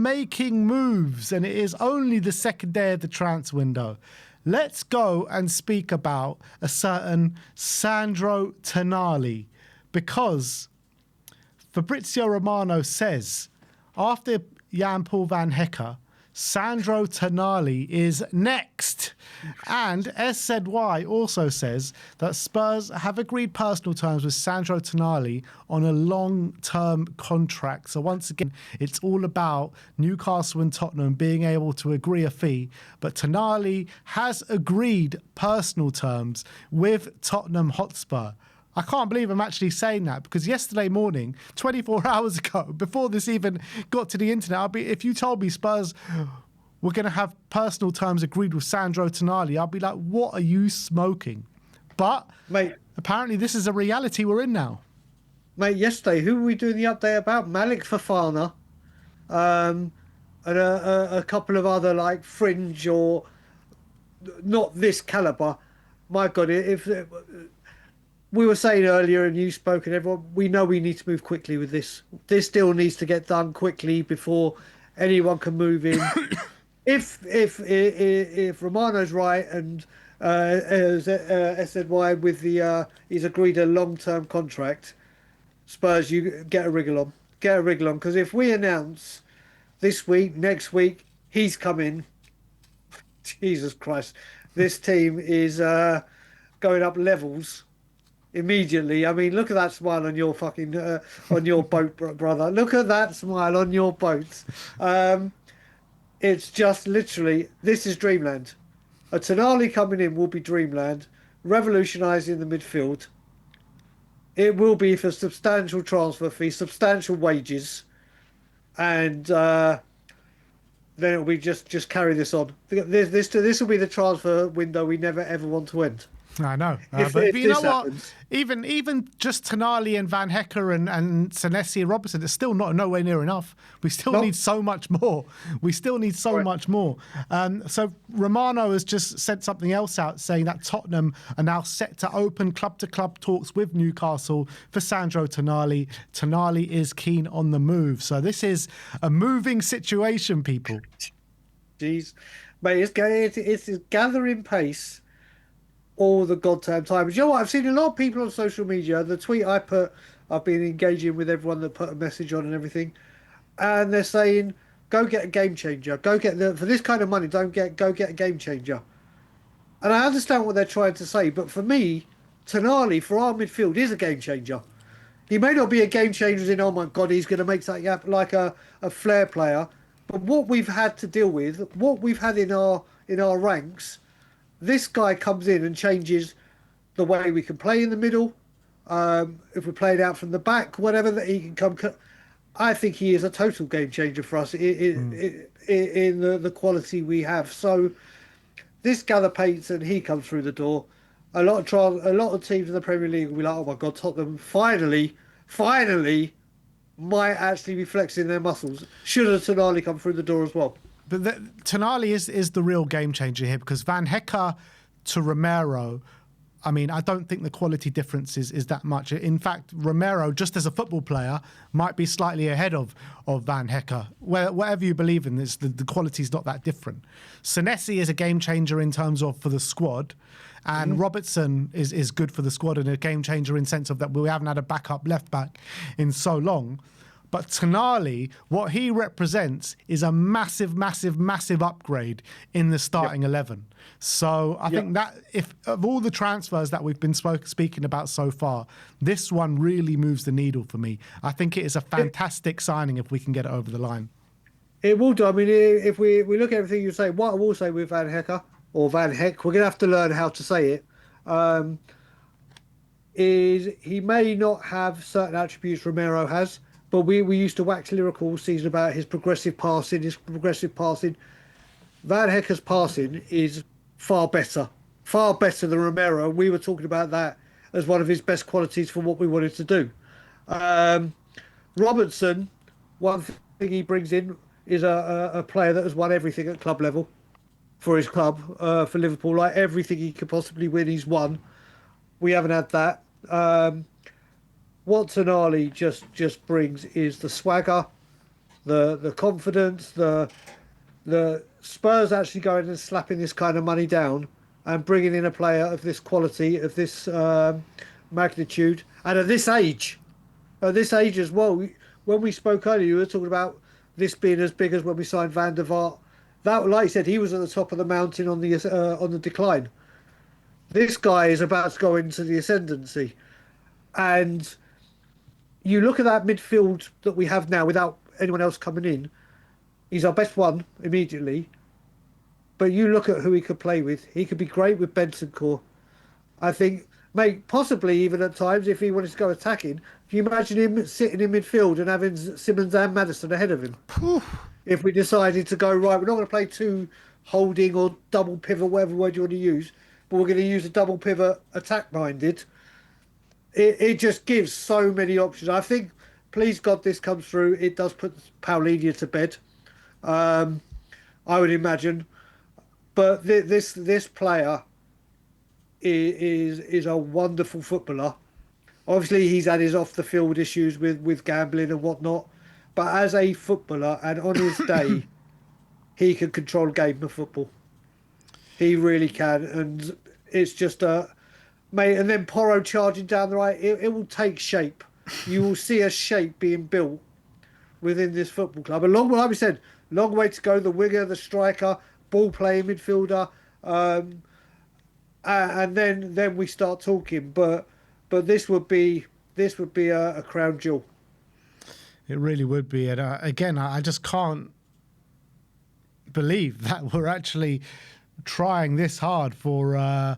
making moves, and it is only the second day of the transfer window. Let's go and speak about a certain Sandro Tonali, because Fabrizio Romano says after Jan-Paul Van Hecke, Sandro Tonali is next. And SZY also says that Spurs have agreed personal terms with Sandro Tonali on a long-term contract. So once again, it's all about Newcastle and Tottenham being able to agree a fee. But Tonali has agreed personal terms with Tottenham Hotspur. I can't believe I'm actually saying that, because yesterday morning, 24 hours ago, before this even got to the internet, if you told me Spurs were going to have personal terms agreed with Sandro Tonali, I'd be like, what are you smoking? But mate, apparently this is a reality we're in now. Mate, yesterday, who were we doing the update about? Malik Fofana, and a couple of other like fringe or not this calibre. My God, if we were saying earlier, and you spoke, and everyone, we know we need to move quickly with this. This deal needs to get done quickly before anyone can move in. If Romano's right, and SZY with the he's agreed a long-term contract, Spurs, you get a wriggle on, because if we announce this week, next week, he's coming, Jesus Christ, this team is going up levels immediately. I mean, look at that smile on your fucking on your boat, brother. Look at that smile on your boat. It's just literally, this is dreamland. A Tonali coming in will be dreamland, revolutionising the midfield. It will be for substantial transfer fee, substantial wages, and then it'll be just carry this on. This will be the transfer window we never ever want to end. I know, but you know what? Even just Tonali and Van Hecke and Senesi and Robertson, it's still nowhere near enough. We still need so much more. We still need so much more. So Romano has just said something else out, saying that Tottenham are now set to open club-to-club talks with Newcastle for Sandro Tonali. Tonali is keen on the move. So this is a moving situation, people. Jeez, mate, it's gathering pace all the goddamn time. But you know what? I've seen a lot of people on social media. The tweet I put, I've been engaging with everyone that put a message on and everything, and they're saying, "Go get a game changer. Go get for this kind of money. Go get a game changer." And I understand what they're trying to say, but for me, Tonali for our midfield is a game changer. He may not be a game changer as in, oh my God, he's going to make something happen like a flair player, but what we've had to deal with, what we've had in our ranks. This guy comes in and changes the way we can play in the middle. If we're playing out from the back, whatever, that he can come. I think he is a total game changer for us in the quality we have. So this gather paints and he comes through the door. A lot of teams in the Premier League will be like, oh my God, Tottenham finally might actually be flexing their muscles. Should a Tonali come through the door as well? But Tonali is the real game changer here, because Van Hecke to Romero, I mean, I don't think the quality difference is that much. In fact, Romero, just as a football player, might be slightly ahead of Van Hecke. Whatever you believe in, the quality's not that different. Senesi is a game changer in terms of for the squad, and Robertson is good for the squad and a game changer in sense of that we haven't had a backup left back in so long. But Tonali, what he represents is a massive, massive, massive upgrade in the starting 11. So I think that if of all the transfers that we've been speaking about so far, this one really moves the needle for me. I think it is a fantastic signing if we can get it over the line. It will do. I mean, if we look at everything you say, what I will say with Van Hecke, or Van Heck, we're going to have to learn how to say it, is he may not have certain attributes Romero has, but we used to wax lyrical all season about his progressive passing. Van Hecke's passing is far better than Romero. We were talking about that as one of his best qualities for what we wanted to do. Robertson, one thing he brings in is a player that has won everything at club level for his club, for Liverpool. Like everything he could possibly win, he's won. We haven't had that. What Tonali just brings is the swagger, the confidence, the Spurs actually going and slapping this kind of money down and bringing in a player of this quality, of this magnitude, and at this age as well. When we spoke earlier, you were talking about this being as big as when we signed Van der Vaart. That, like you said, he was at the top of the mountain on the decline. This guy is about to go into the ascendancy, and you look at that midfield that we have now without anyone else coming in. He's our best one immediately. But you look at who he could play with. He could be great with Bentancur. I think, mate, possibly even at times if he wanted to go attacking. Can you imagine him sitting in midfield and having Simmons and Maddison ahead of him? If we decided to go, right, we're not going to play two holding or double pivot, whatever word you want to use, but we're going to use a double pivot attack minded. It just gives so many options. I think, please God, this comes through. It does put Paulinho to bed. I would imagine. But this player is a wonderful footballer. Obviously, he's had his off the field issues with gambling and whatnot. But as a footballer and on his day, he can control a game of football. He really can, and it's just mate. And then Porro charging down the right, it will take shape. You will see a shape being built within this football club. A long, like we said, long way to go. The winger, the striker, ball playing midfielder, and then we start talking. But this would be a crown jewel. It really would be. And again, I just can't believe that we're actually trying this hard for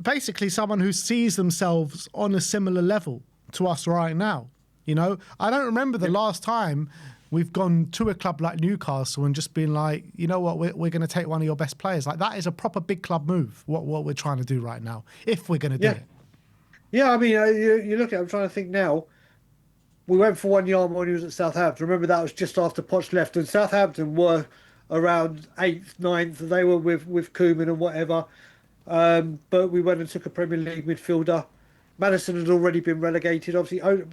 basically someone who sees themselves on a similar level to us right now. You know, I don't remember the last time we've gone to a club like Newcastle and just been like, you know what, we're going to take one of your best players. Like, that is a proper big club move, what we're trying to do right now, if we're going to do it. Yeah, I mean, you look at it, I'm trying to think now. We went for Wanyama when he was at Southampton. Remember, that was just after Poch left, and Southampton were around 8th, 9th. They were with Koeman and whatever. But we went and took a Premier League midfielder. Maddison had already been relegated. Obviously,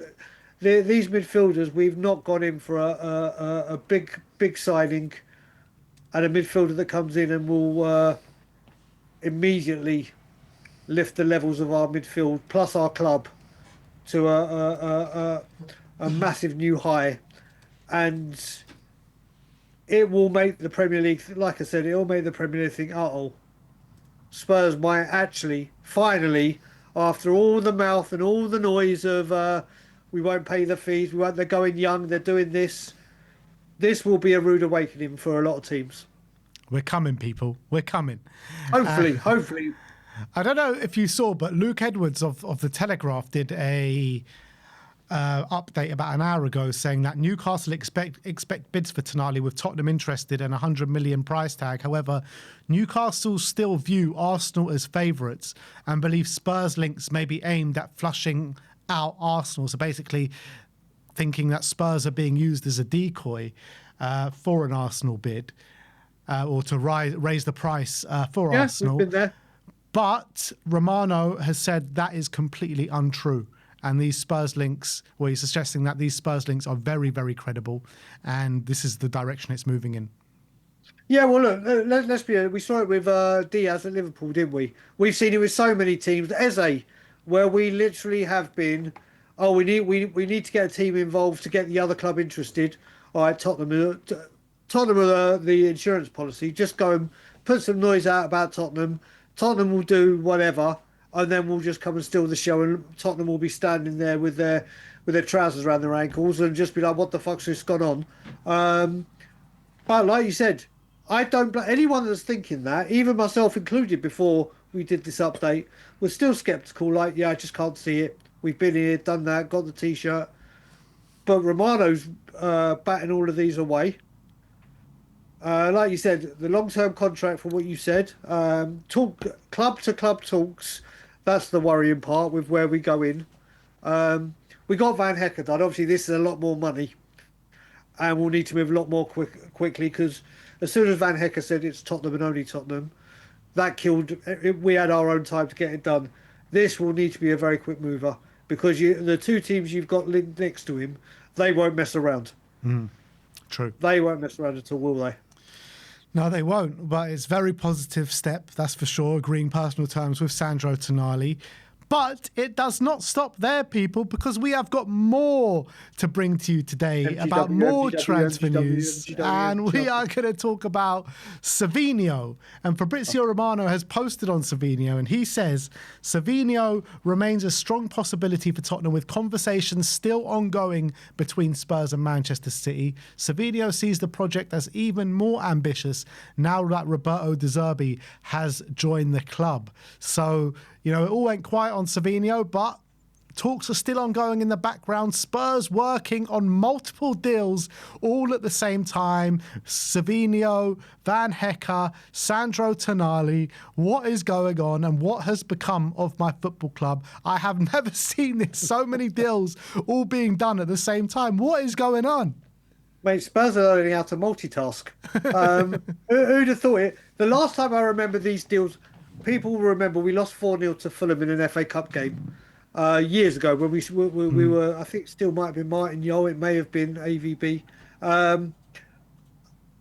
these midfielders, we've not gone in for a big signing and a midfielder that comes in and will immediately lift the levels of our midfield plus our club to a massive new high, and it will make the Premier League, like I said, it will make the Premier League think, uh-oh, Spurs might actually finally, after all the mouth and all the noise of we won't pay the fees, they're going young, they're doing this will be a rude awakening for a lot of teams. We're coming, people. We're coming. Hopefully. I don't know if you saw, but Luke Edwards of The Telegraph did a update about an hour ago saying that Newcastle expect bids for Tonali with Tottenham interested and 100 million price tag. However, Newcastle still view Arsenal as favourites and believe Spurs links may be aimed at flushing out Arsenal. So basically thinking that Spurs are being used as a decoy for an Arsenal bid or to raise the price for Arsenal. We've been there. But Romano has said that is completely untrue. And these Spurs links, well, he's suggesting that these Spurs links are very, very credible. And this is the direction it's moving in. Yeah, well, look, let's be honest. We saw it with Diaz at Liverpool, didn't we? We've seen it with so many teams. Eze, where we literally have been, we need to get a team involved to get the other club interested. All right, Tottenham are the insurance policy. Just go and put some noise out about Tottenham. Tottenham will do whatever, and then we'll just come and steal the show, and Tottenham will be standing there with their trousers around their ankles and just be like, what the fuck's this gone on? But like you said, I don't blame anyone that's thinking that, even myself included before we did this update, was still sceptical, like, yeah, I just can't see it. We've been here, done that, got the T-shirt. But Romano's batting all of these away. Like you said, the long-term contract for what you said, club-to-club talks, that's the worrying part with where we go in. We got Van Hecker done. Obviously, this is a lot more money, and we'll need to move a lot more quickly because as soon as Van Hecker said it's Tottenham and only Tottenham, that killed. We had our own time to get it done. This will need to be a very quick mover because the two teams you've got linked next to him they won't mess around. True. They won't mess around at all, will they? No, they won't, but it's a very positive step, that's for sure, agreeing personal terms with Sandro Tonali. But it does not stop there, people, because we have got more to bring to you today about more transfer news. And we are going to talk about Savinho. And Fabrizio Romano has posted on Savinho, and he says, Savinho remains a strong possibility for Tottenham with conversations still ongoing between Spurs and Manchester City. Savinho sees the project as even more ambitious now that Roberto De Zerbi has joined the club. So, you know, it all went quiet on Savinho, but talks are still ongoing in the background. Spurs working on multiple deals all at the same time. Savinho, Van Hecke, Sandro Tonali. What is going on and what has become of my football club? I have never seen this. So many deals all being done at the same time. What is going on? Mate, Spurs are learning how to multitask. Who'd have thought it? The last time I remember these deals, people will remember we lost 4-0 to Fulham in an FA Cup game years ago when we were, I think still might have been Martin Yeo, it may have been AVB.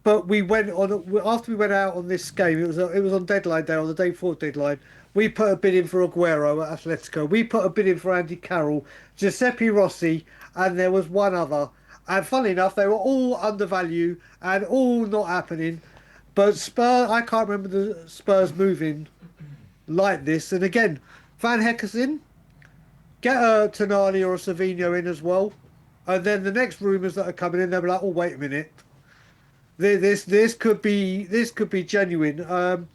But we went on, after we went out on this game, it was on deadline day, on the day before deadline. We put a bid in for Aguero at Atletico. We put a bid in for Andy Carroll, Giuseppe Rossi, and there was one other. And funnily enough, they were all undervalued and all not happening. But Spurs, I can't remember the Spurs moving like this. And again, Van Hecke's in. Get a Tonali or a Savinho in as well. And then the next rumours that are coming in, they'll be like, oh, wait a minute. This could be genuine.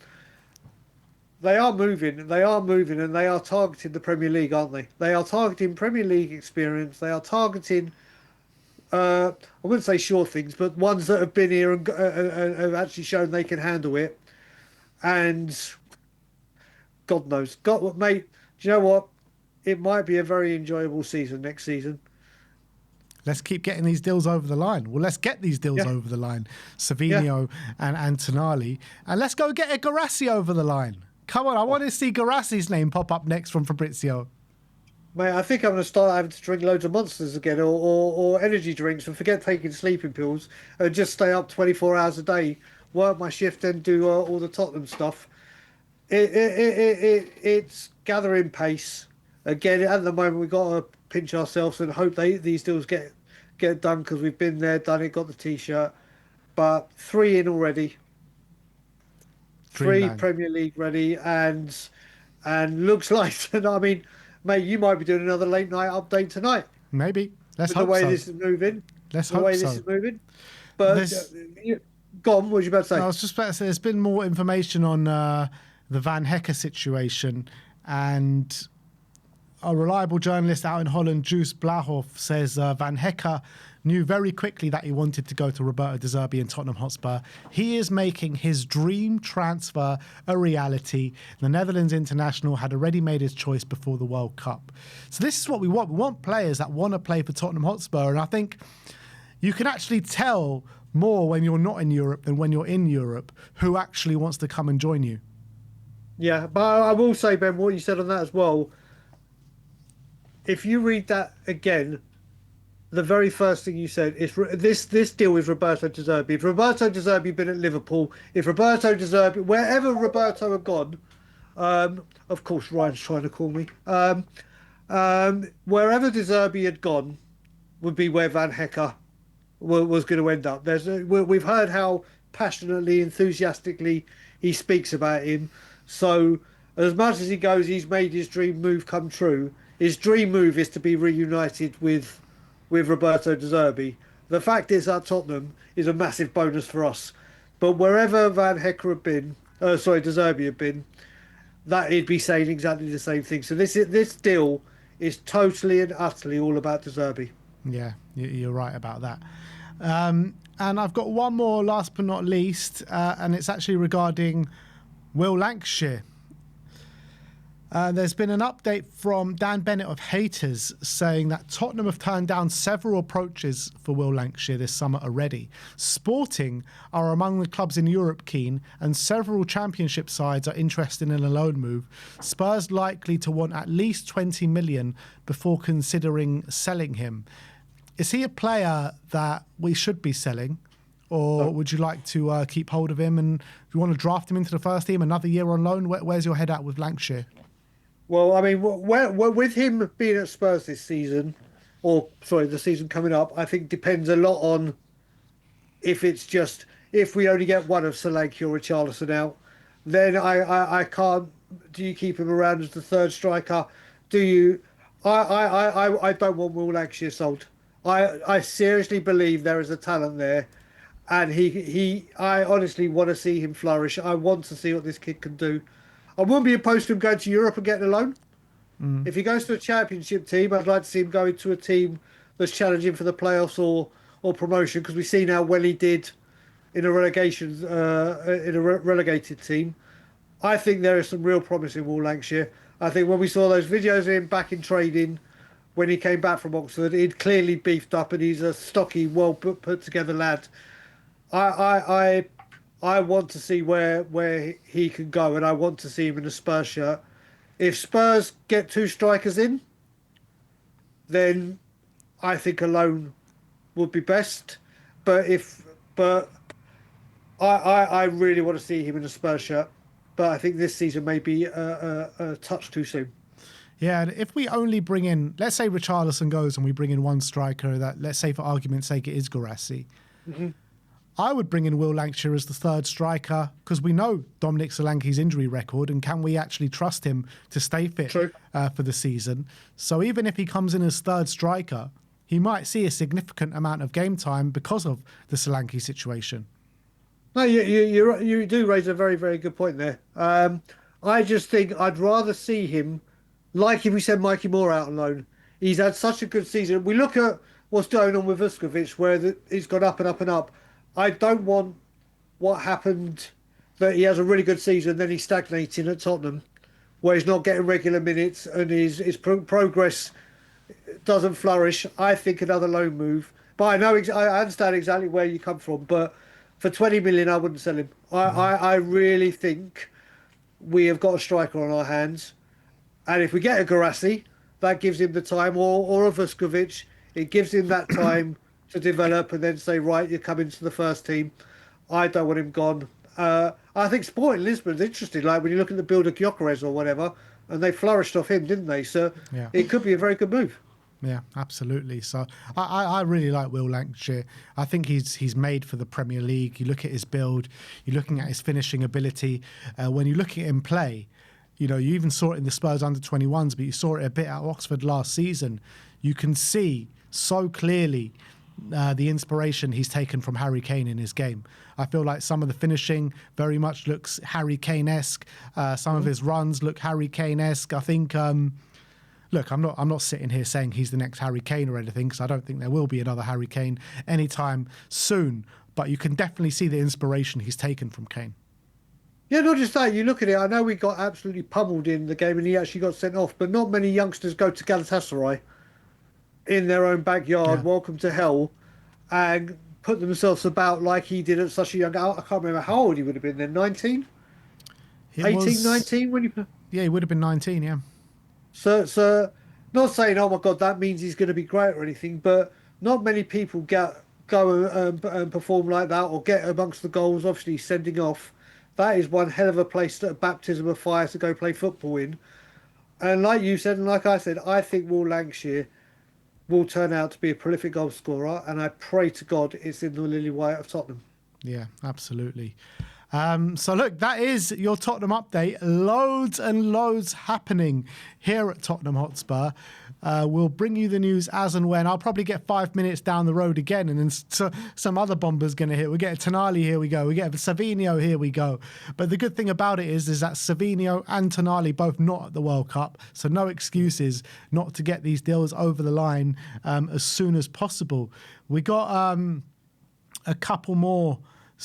They are moving, and they are targeting the Premier League, aren't they? They are targeting Premier League experience. They are targeting, I wouldn't say sure things, but ones that have been here and have actually shown they can handle it. And God knows, mate, do you know what? It might be a very enjoyable season next season. Let's keep getting these deals over the line. Well, let's get these deals over the line. Savinho and Tonali. And let's go get a Garassi over the line. Come on, I want to see Garassi's name pop up next from Fabrizio. Mate, I think I'm going to start having to drink loads of Monsters again or energy drinks and forget taking sleeping pills and just stay up 24 hours a day, work my shift and do all the Tottenham stuff. It's gathering pace. Again, at the moment, we've got to pinch ourselves and hope these deals get done because we've been there, done it, got the T-shirt. But 3 in already. Dreamland. 3 Premier League ready and looks like, I mean, mate, you might be doing another late night update tonight. Maybe. Let's hope so. The way this is moving. But go on, what was you about to say? I was just about to say there's been more information on the Van Hecke situation, and a reliable journalist out in Holland, Juice Blahoff, says Van Hecke knew very quickly that he wanted to go to Roberto De Zerbi and Tottenham Hotspur. He is making his dream transfer a reality. The Netherlands international had already made his choice before the World Cup. So this is what we want. We want players that want to play for Tottenham Hotspur. And I think you can actually tell more when you're not in Europe than when you're in Europe who actually wants to come and join you. Yeah, but I will say, Ben, what you said on that as well, if you read that again, the very first thing you said is this deal with Roberto De Zerbi. If Roberto De Zerbi had been at Liverpool, if Roberto De Zerbi, wherever Roberto had gone, of course Ryan's trying to call me, wherever De Zerbi had gone would be where Van Hecke was going to end up. We've heard how passionately, enthusiastically he speaks about him. So as much as he goes, he's made his dream move come true. His dream move is to be reunited with Roberto De Zerbi. The fact is that Tottenham is a massive bonus for us. But wherever Van Hecke had been, De Zerbi had been, that he'd be saying exactly the same thing. So this deal is totally and utterly all about De Zerbi. Yeah, you're right about that. And I've got one more, last but not least, and it's actually regarding Will Lankshear. There's been an update from Dan Bennett of Haters saying that Tottenham have turned down several approaches for Will Lankshear this summer already. Sporting are among the clubs in Europe keen, and several championship sides are interested in a loan move. Spurs likely to want at least 20 million before considering selling him. Is he a player that we should be selling? Or would you like to keep hold of him and do you want to draft him into the first team, another year on loan? Where's your head at with Lankshear? Well, I mean, with him being at Spurs this season, or sorry, the season coming up, I think depends a lot on if we only get one of Solanke or Richarlison out, then I can't. Do you keep him around as the third striker? Do you? I don't want Will Lankshear sold. I seriously believe there is a talent there, and I honestly want to see him flourish. I want to see what this kid can do. I wouldn't be opposed to him going to Europe and getting a loan. If he goes to a championship team, I'd like to see him go into a team that's challenging for the playoffs or promotion, because we see now well he did in a relegated team. I think there is some real promise in Will Lankshear. I think when we saw those videos of him back in training when he came back from Oxford, he'd clearly beefed up and he's a stocky, well put together lad. I want to see where he can go, and I want to see him in a Spurs shirt. If Spurs get two strikers in, then I think a loan would be best. But I really want to see him in a Spurs shirt. But I think this season may be a touch too soon. Yeah, and if we only bring in, let's say Richarlison goes and we bring in one striker, that let's say for argument's sake it is Guirassy. Mm-hmm. I would bring in Will Lankshear as the third striker because we know Dominic Solanke's injury record, and can we actually trust him to stay fit for the season? So even if he comes in as third striker, he might see a significant amount of game time because of the Solanke situation. No, you do raise a very, very good point there. I just think I'd rather see him, like if we send Mikey Moore out on loan. He's had such a good season. We look at what's going on with Vuskovic, where he's gone up and up and up. I don't want what happened, that he has a really good season, then he's stagnating at Tottenham, where he's not getting regular minutes and his progress doesn't flourish. I think another loan move. But I understand exactly where you come from. But for 20 million, I wouldn't sell him. I really think we have got a striker on our hands. And if we get a Guirassy, that gives him the time, or a Vuskovic, it gives him that time to develop and then say, right, you're coming to the first team. I don't want him gone. I think Sporting Lisbon's interesting, like when you look at the build of Gyökeres or whatever, and they flourished off him, didn't they? So yeah, it could be a very good move. Yeah, absolutely. So I really like Will Lankshear. I think he's made for the Premier League. You look at his build, you're looking at his finishing ability. When you look at him play, you know, you even saw it in the Spurs under-21s, but you saw it a bit at Oxford last season. You can see so clearly the inspiration he's taken from Harry Kane in his game. I feel like some of the finishing very much looks Harry Kane-esque. Some of his runs look Harry Kane-esque. I think, look, I'm not sitting here saying he's the next Harry Kane or anything, because I don't think there will be another Harry Kane anytime soon. But you can definitely see the inspiration he's taken from Kane. Yeah, not just that. You look at it, I know we got absolutely pummeled in the game and he actually got sent off, but not many youngsters go to Galatasaray in their own backyard, welcome to hell, and put themselves about like he did at such a young... I can't remember how old he would have been then, 19? 18, 19? When you... Yeah, he would have been 19, yeah. So not saying, oh my God, that means he's going to be great or anything, but not many people go and perform like that or get amongst the goals, obviously sending off. That is one hell of a place, a baptism of fire to go play football in. And like you said, and like I said, I think Will Lankshear will turn out to be a prolific goal scorer, and I pray to God it's in the lily white of Tottenham. Yeah, absolutely. So look, that is your Tottenham update. Loads and loads happening here at Tottenham Hotspur. We'll bring you the news as and when. I'll probably get 5 minutes down the road again, and then some other bomber's going to hit. We get Tonali, here we go. We get Savinho, here we go. But the good thing about it is that Savinho and Tonali both not at the World Cup, so no excuses not to get these deals over the line as soon as possible. We got a couple more